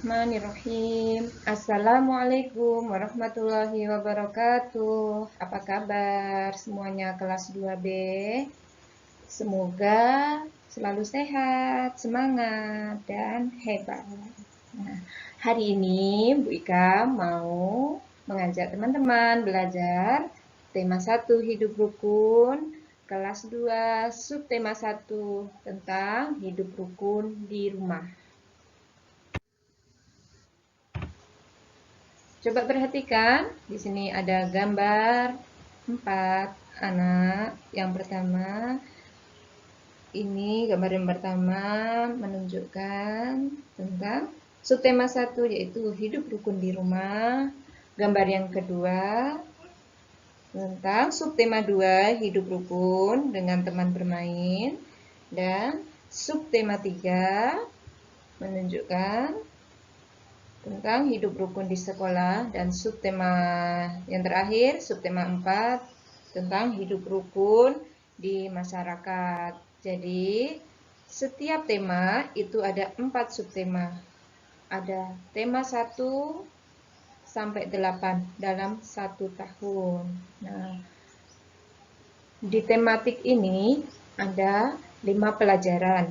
Bismillahirrahmanirrahim. Assalamualaikum warahmatullahi wabarakatuh. Apa kabar semuanya kelas 2B? Semoga selalu sehat, semangat, dan hebat. Nah, hari ini Bu Ika mau mengajak teman-teman belajar tema 1 hidup rukun, kelas 2 subtema 1 tentang hidup rukun di rumah. Coba perhatikan, di sini ada gambar 4 anak. Yang pertama, ini gambar yang pertama menunjukkan tentang subtema 1 yaitu hidup rukun di rumah. Gambar yang kedua tentang subtema 2 hidup rukun dengan teman bermain. Dan subtema 3 menunjukkan tentang hidup rukun di sekolah, dan subtema yang terakhir, subtema 4 tentang hidup rukun di masyarakat. Jadi, setiap tema itu ada 4 subtema. Ada tema 1 sampai 8 dalam 1 tahun. Nah, di tematik ini ada 5 pelajaran.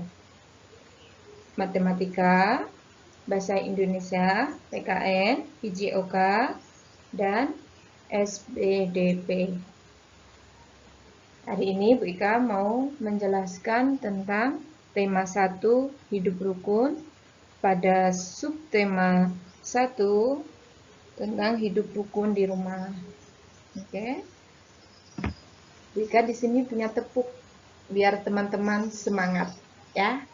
Matematika, Bahasa Indonesia, PKN, PJOK, dan SBDP. Hari ini Bu Ika mau menjelaskan tentang tema 1 hidup rukun pada subtema 1 tentang hidup rukun di rumah. Oke. Bu Ika di sini punya tepuk biar teman-teman semangat ya.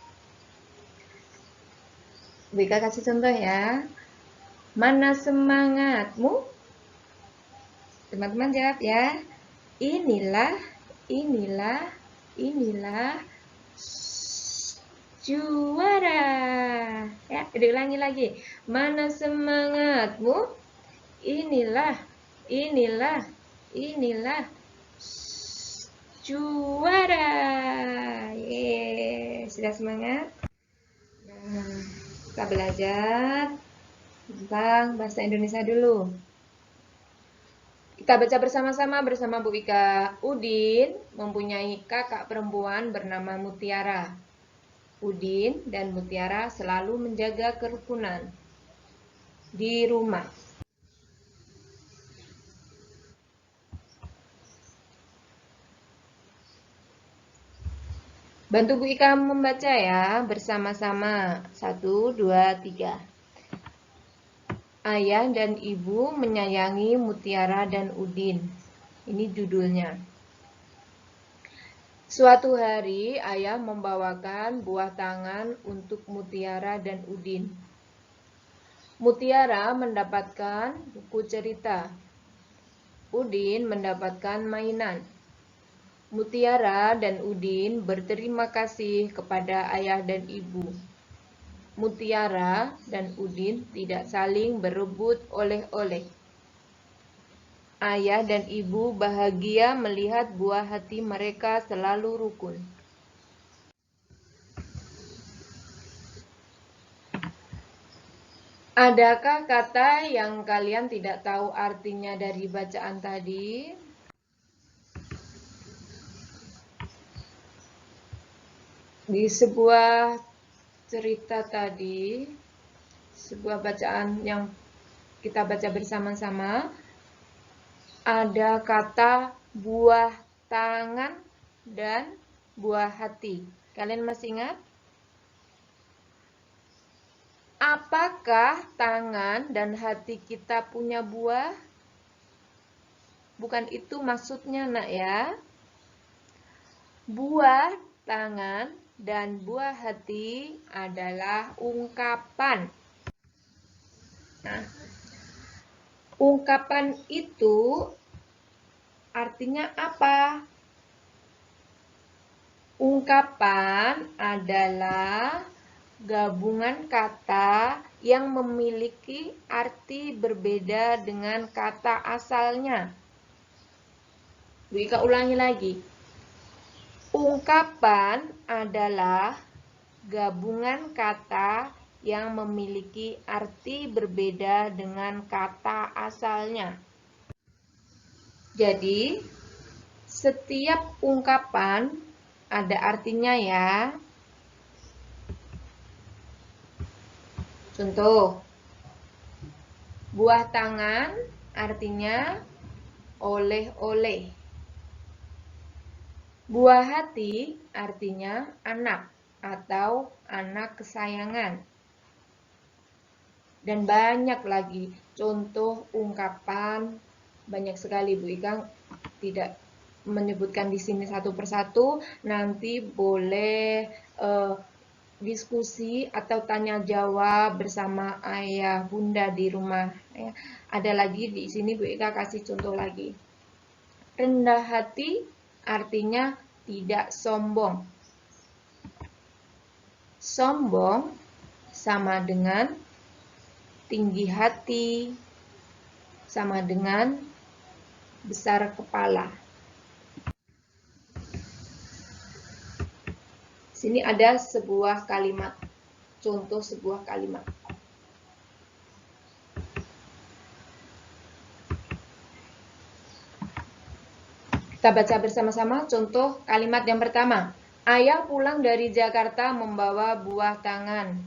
Bu Ika kasih contoh ya. Mana semangatmu? Teman-teman jawab ya. Inilah juara. Ya, diulangi lagi. Mana semangatmu? Inilah juara. Sudah semangat? Nah, kita belajar tentang bahasa Indonesia dulu. Kita baca bersama-sama bersama Bu Ika. Udin mempunyai kakak perempuan bernama Mutiara. Udin dan Mutiara selalu menjaga kerukunan di rumah. Bantu Bu Ika membaca ya, bersama-sama. 1, 2, 3. Ayah dan ibu menyayangi Mutiara dan Udin. Ini judulnya. Suatu hari, ayah membawakan buah tangan untuk Mutiara dan Udin. Mutiara mendapatkan buku cerita. Udin mendapatkan mainan. Mutiara dan Udin berterima kasih kepada ayah dan ibu. Mutiara dan Udin tidak saling berebut oleh-oleh. Ayah dan ibu bahagia melihat buah hati mereka selalu rukun. Adakah kata yang kalian tidak tahu artinya dari bacaan tadi? Di sebuah cerita tadi, sebuah bacaan yang kita baca bersama-sama, ada kata buah tangan dan buah hati. Kalian masih ingat? Apakah tangan dan hati kita punya buah? Bukan itu maksudnya, Nak ya. Buah tangan dan buah hati adalah ungkapan. Nah, ungkapan itu artinya apa? Ungkapan adalah gabungan kata yang memiliki arti berbeda dengan kata asalnya. Bu Ika ulangi lagi. Ungkapan adalah gabungan kata yang memiliki arti berbeda dengan kata asalnya. Jadi, setiap ungkapan ada artinya ya. Contoh, buah tangan artinya oleh-oleh. Buah hati artinya anak atau anak kesayangan. Dan banyak lagi contoh ungkapan, banyak sekali Bu Ika, tidak menyebutkan di sini satu persatu. Nanti boleh diskusi atau tanya jawab bersama ayah bunda di rumah ya. Ada lagi di sini Bu Ika kasih contoh lagi. Rendah hati artinya tidak sombong. Sombong sama dengan tinggi hati, sama dengan besar kepala. Sini ada sebuah kalimat, contoh sebuah kalimat. Kita baca bersama-sama contoh kalimat yang pertama. Ayah pulang dari Jakarta membawa buah tangan.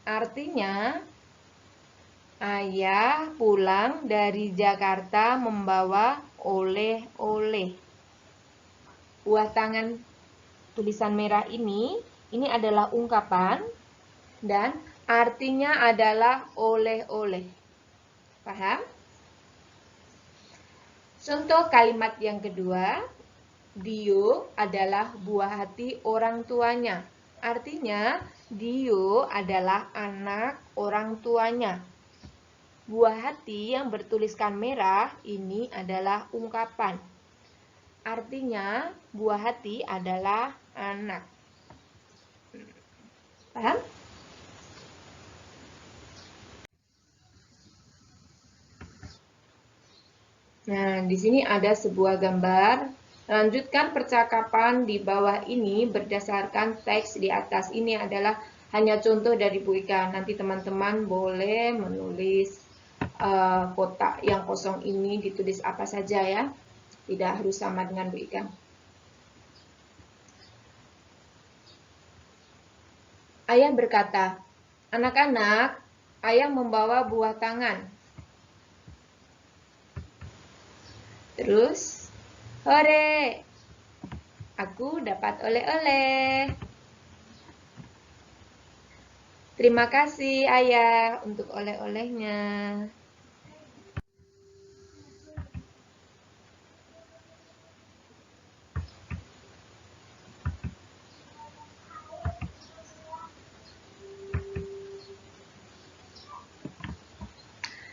Artinya, ayah pulang dari Jakarta membawa oleh-oleh. Buah tangan tulisan merah ini adalah ungkapan dan artinya adalah oleh-oleh. Paham? Contoh kalimat yang kedua, Dio adalah buah hati orang tuanya. Artinya, Dio adalah anak orang tuanya. Buah hati yang bertuliskan merah ini adalah ungkapan. Artinya, buah hati adalah anak. Paham? Nah, di sini ada sebuah gambar. Lanjutkan percakapan di bawah ini berdasarkan teks di atas. Ini adalah hanya contoh dari Bu Ika. Nanti teman-teman boleh menulis kotak yang kosong ini ditulis apa saja ya. Tidak harus sama dengan Bu Ika. Ayah berkata, anak-anak, ayah membawa buah tangan. Terus, hore, aku dapat oleh-oleh. Terima kasih ayah untuk oleh-olehnya.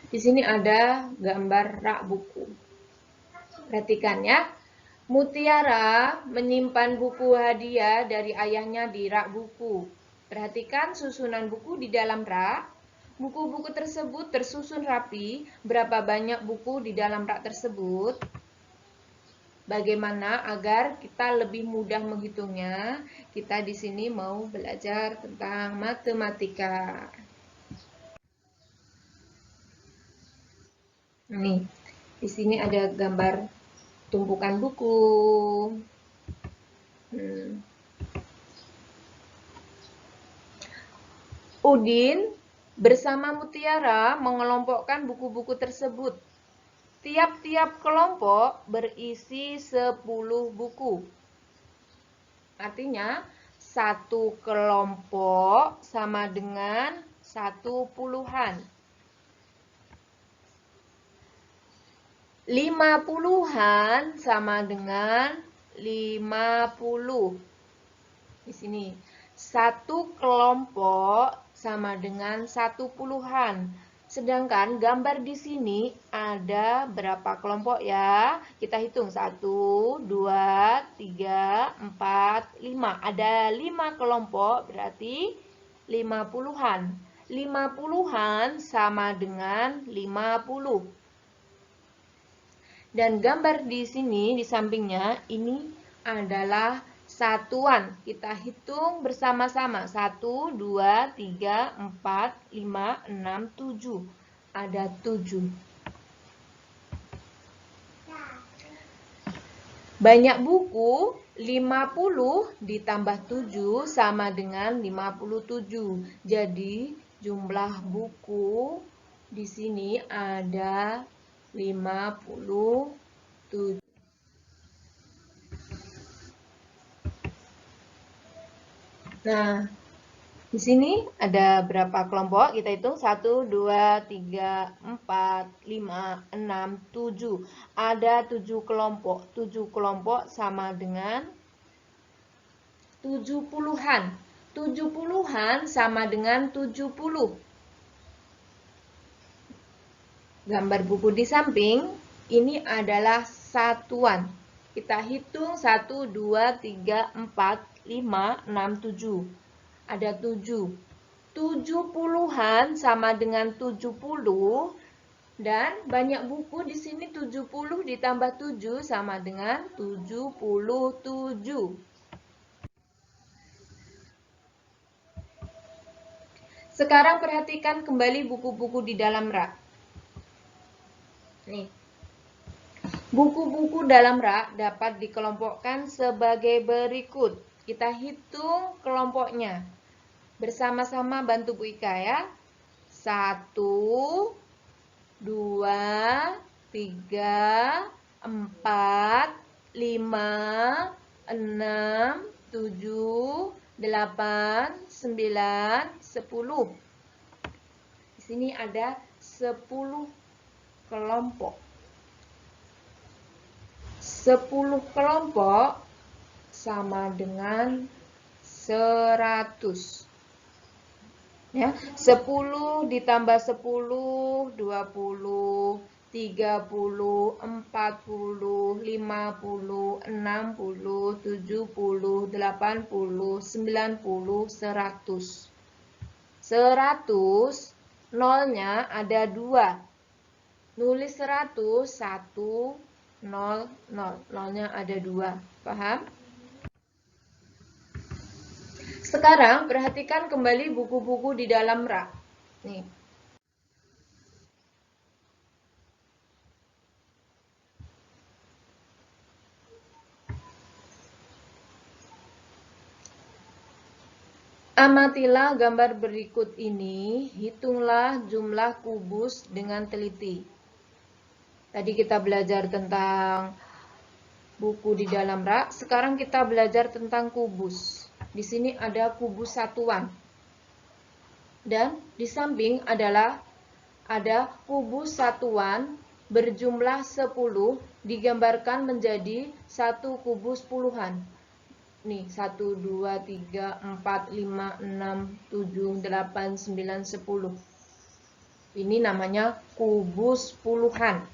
Di sini ada gambar rak buku. Perhatikan ya. Mutiara menyimpan buku hadiah dari ayahnya di rak buku. Perhatikan susunan buku di dalam rak. Buku-buku tersebut tersusun rapi. Berapa banyak buku di dalam rak tersebut? Bagaimana agar kita lebih mudah menghitungnya? Kita di sini mau belajar tentang matematika. Nih, di sini ada gambar tumpukan buku. Udin bersama Mutiara mengelompokkan buku-buku tersebut. Tiap-tiap kelompok berisi 10 buku. Artinya, satu kelompok sama dengan 1 puluhan. 5 puluhan sama dengan 50. Di sini, satu kelompok sama dengan 1 puluhan. Sedangkan gambar di sini ada berapa kelompok ya? Kita hitung 1, 2, 3, 4, 5. Ada 5 kelompok berarti 5 puluhan. 5 puluhan sama dengan 50. Dan gambar di sini di sampingnya ini adalah satuan. Kita hitung bersama-sama. 1, 2, 3, 4, 5, 6, 7. Ada 7. Banyak buku, 50 ditambah 7 sama dengan 57. Jadi jumlah buku di sini ada 57. Nah, di sini ada berapa kelompok? Kita hitung 1, 2, 3, 4, 5, 6, 7. Ada 7 kelompok. 7 kelompok sama dengan 70-an. 70-an sama dengan 70. Gambar buku di samping ini adalah satuan. Kita hitung 1, 2, 3, 4, 5, 6, 7. Ada 7. 70-an sama dengan 70. Dan banyak buku di sini 70 ditambah 7 sama dengan 77. Sekarang perhatikan kembali buku-buku di dalam rak. Nih. Buku-buku dalam rak dapat dikelompokkan sebagai berikut. Kita hitung kelompoknya. Bersama-sama bantu Bu Ika ya. 1, 2, 3, 4, 5, 6, 7, 8, 9, 10. Di sini ada 10 kelompok. 10 kelompok sama dengan 100. Ya, 10 ditambah 10, 20, 30, 40, 50, 60, 70, 80, 90, 100. 100, nolnya ada 2. Nulis 100, 1, 0, 0. Nolnya ada 2. Paham? Sekarang perhatikan kembali buku-buku di dalam rak. Nih. Amatilah gambar berikut ini, hitunglah jumlah kubus dengan teliti. Tadi kita belajar tentang buku di dalam rak, sekarang kita belajar tentang kubus. Di sini ada kubus satuan. Dan di samping adalah ada kubus satuan berjumlah 10 digambarkan menjadi satu kubus puluhan. Nih, 1, 2, 3, 4, 5, 6, 7, 8, 9, 10. Ini namanya kubus puluhan.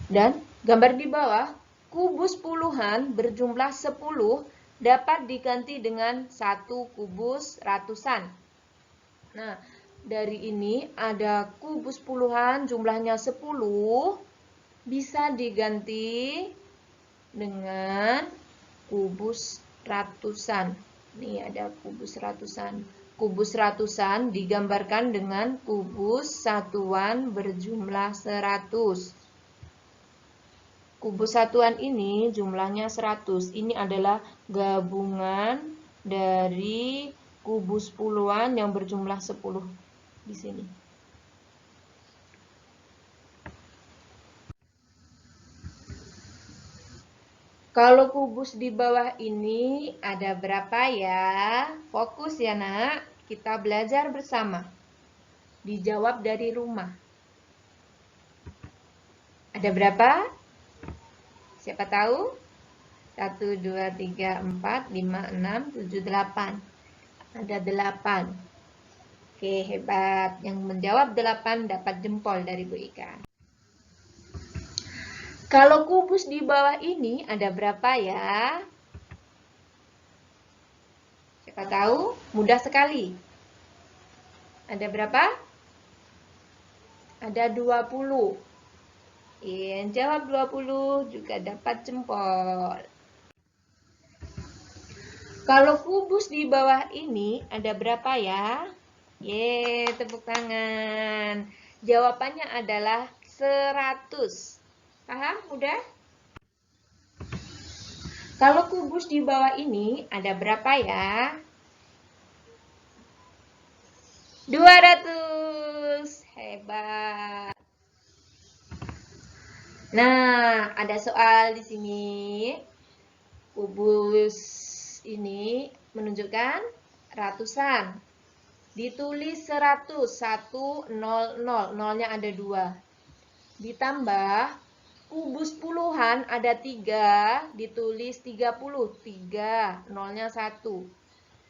Dan gambar di bawah, kubus puluhan berjumlah 10 dapat diganti dengan satu kubus ratusan. Nah, dari ini ada kubus puluhan jumlahnya 10 bisa diganti dengan kubus ratusan. Nih ada kubus ratusan. Kubus ratusan digambarkan dengan kubus satuan berjumlah 100. Kubus satuan ini jumlahnya 100. Ini adalah gabungan dari kubus puluhan yang berjumlah 10 di sini. Kalau kubus di bawah ini ada berapa ya? Fokus ya nak, kita belajar bersama. Dijawab dari rumah. Ada berapa? Siapa tahu? 1, 2, 3, 4, 5, 6, 7, 8. Ada 8. Oke, hebat. Yang menjawab 8 dapat jempol dari Bu Ika. Kalau kubus di bawah ini ada berapa ya? Siapa tahu? Mudah sekali. Ada berapa? Ada 20. Yang jawab 20 juga dapat jempol. Kalau kubus di bawah ini ada berapa ya? Tepuk tangan. Jawabannya adalah 100. Paham? Udah? Kalau kubus di bawah ini ada berapa ya? 200. Hebat. Nah, ada soal di sini. Kubus ini menunjukkan ratusan. Ditulis 100, 1, 0, 0. Nolnya ada 2. Ditambah kubus puluhan ada 3, ditulis 30. 3, nolnya 1.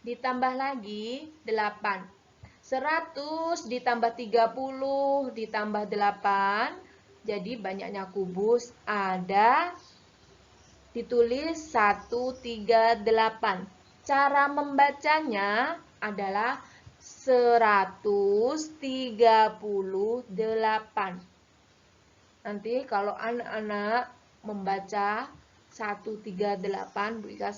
Ditambah lagi 8. 100 ditambah 30 ditambah 8. Jadi banyaknya kubus ada ditulis 138. Cara membacanya adalah 138. Nanti kalau anak-anak membaca 138, Bu Ika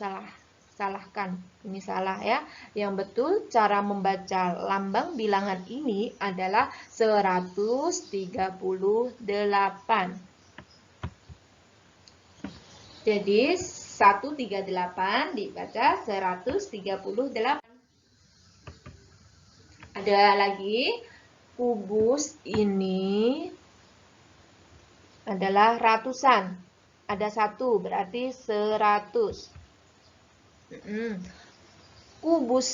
salahkan. Ini salah ya. Yang betul cara membaca lambang bilangan ini adalah 138. Jadi 138 dibaca 138. Ada lagi kubus ini adalah ratusan. Ada 1 berarti 100. Kubus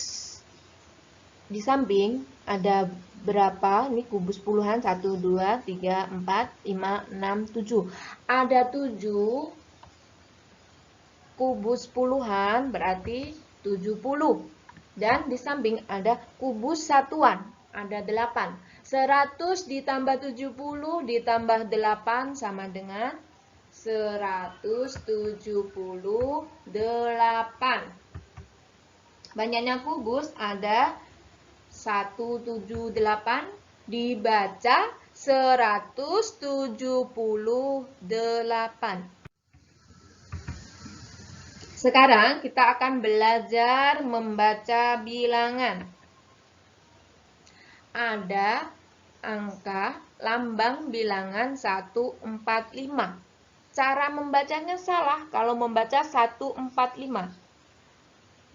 di samping ada berapa? Ini kubus puluhan. 1, 2, 3, 4, 5, 6, 7. Ada 7 kubus puluhan berarti 70. Dan di samping ada kubus satuan, ada 8. 100 ditambah 70 ditambah 8 sama dengan 178. Banyaknya kubus ada 178 dibaca 178. Sekarang kita akan belajar membaca bilangan. Ada angka lambang bilangan 145. Cara membacanya salah kalau membaca 145.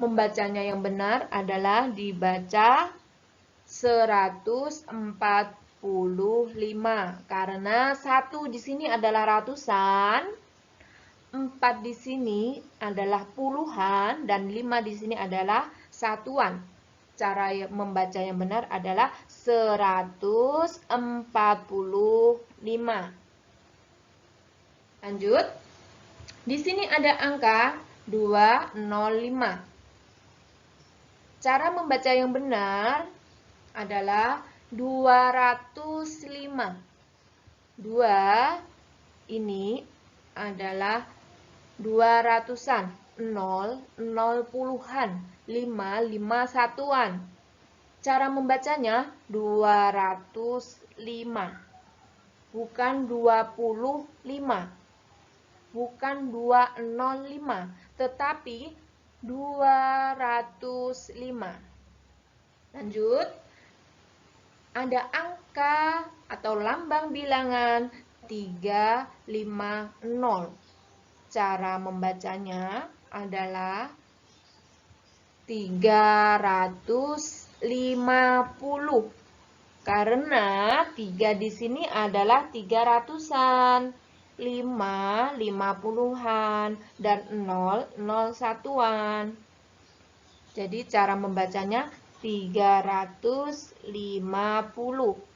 Membacanya yang benar adalah dibaca 145 karena 1 di sini adalah ratusan, 4 di sini adalah puluhan, dan 5 di sini adalah satuan. Cara membaca yang benar adalah 145. Lanjut. Di sini ada angka 205. Cara membaca yang benar adalah 205. 2 ini adalah 200-an, 0, 0 puluhan, 5, 5 satuan. Cara membacanya 205. Bukan 25. Bukan 205, tetapi 205. Lanjut. Ada angka atau lambang bilangan 350. Cara membacanya adalah 350. Karena 3 di sini adalah 300-an, 5, 50-an, dan 0, 0 satuan. Jadi cara membacanya 350.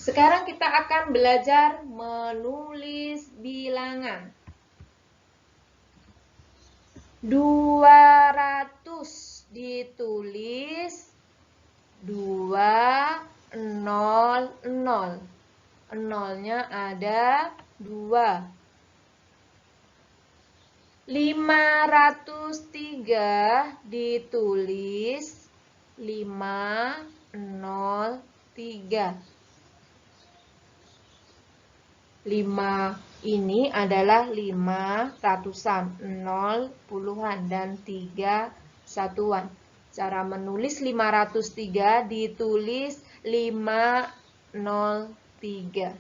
Sekarang kita akan belajar menulis bilangan. 200 ditulis 200. Nolnya ada 2. 503 ditulis 503. 3. 5 ini adalah 5 ratusan, 0 puluhan, dan 3 satuan. Cara menulis 503 ditulis 503.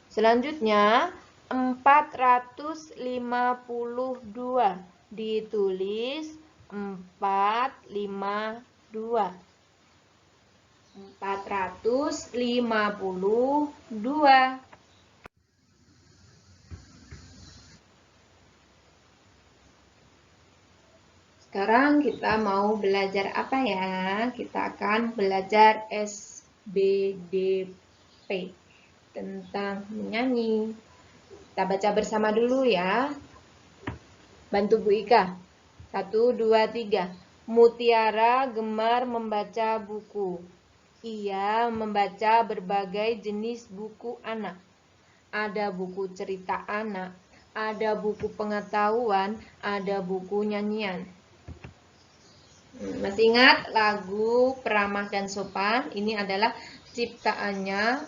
Selanjutnya 452 ditulis 452. 452. Sekarang kita mau belajar apa ya? Kita akan belajar SBDP tentang menyanyi. Kita baca bersama dulu ya. Bantu Bu Ika. 1, 2, 3. Mutiara gemar membaca buku. Ia membaca berbagai jenis buku anak. Ada buku cerita anak, ada buku pengetahuan, ada buku nyanyian. Masih ingat lagu Peramah dan Sopan? Ini adalah ciptaannya,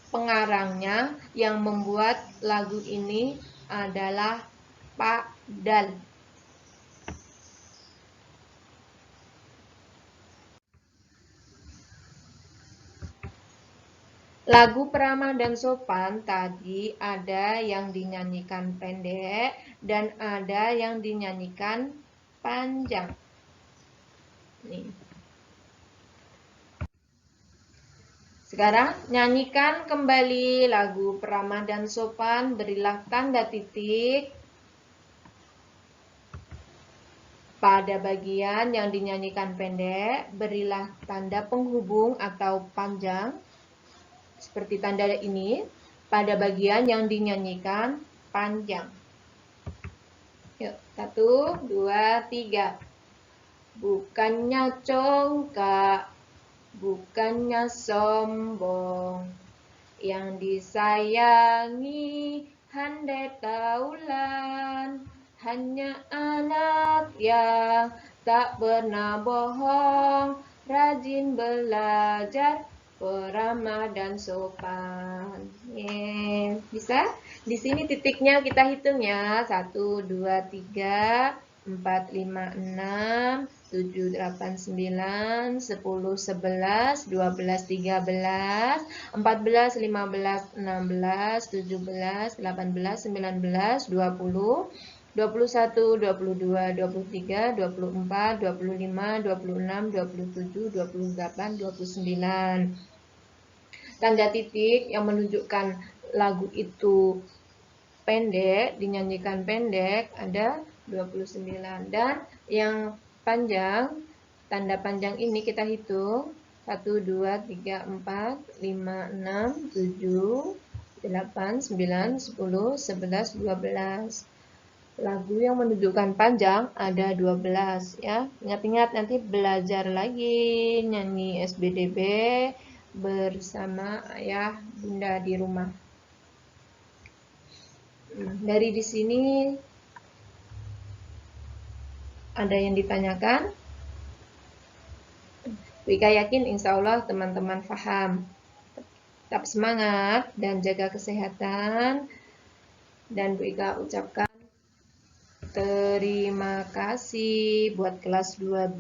pengarangnya, yang membuat lagu ini adalah Pak Dal. Lagu Peramah dan Sopan tadi ada yang dinyanyikan pendek dan ada yang dinyanyikan panjang. Nih. Sekarang nyanyikan kembali lagu Peramah dan Sopan, berilah tanda titik pada bagian yang dinyanyikan pendek, berilah tanda penghubung atau panjang seperti tanda ini pada bagian yang dinyanyikan panjang. Yuk, 1, 2, 3. Bukannya congkak, bukannya sombong, yang disayangi handai taulan, hanya anak yang tak pernah bohong, rajin belajar, peramah dan sopan. Bisa? Di sini titiknya kita hitung ya. 1, 2, 3, 4, 5, 6, 7, 8, 9, 10, 11, 12, 13, 14, 15, 16, 17, 18, 19, 20, 21, 22, 23, 24, 25, 26, 27, 28, 29. Tanda titik yang menunjukkan lagu itu pendek, dinyanyikan pendek, ada 29. Dan yang panjang, tanda panjang ini kita hitung. 1, 2, 3, 4, 5, 6, 7, 8, 9, 10, 11, 12. Lagu yang menunjukkan panjang ada 12 ya. Ingat-ingat nanti belajar lagi nyanyi SBDB bersama ayah bunda di rumah. Dari di sini ada yang ditanyakan? Wika yakin insya Allah teman-teman paham. Tetap semangat dan jaga kesehatan. Dan Bu Ika ucapkan terima kasih buat kelas 2B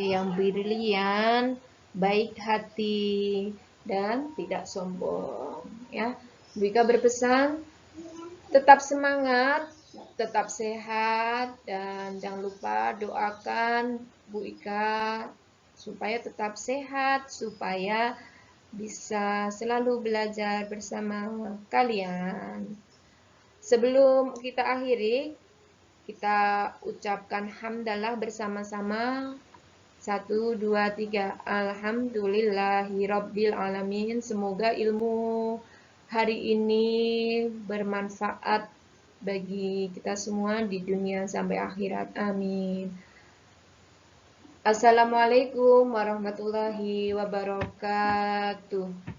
yang brilian, baik hati, dan tidak sombong. Ya, Bu Ika berpesan tetap semangat, tetap sehat, dan jangan lupa doakan Bu Ika supaya tetap sehat, supaya bisa selalu belajar bersama kalian. Sebelum kita akhiri, kita ucapkan hamdalah bersama-sama. 1, 2, 3. Alhamdulillahirabbil alamin. Semoga ilmu hari ini bermanfaat bagi kita semua di dunia sampai akhirat. Amin. Assalamualaikum warahmatullahi wabarakatuh.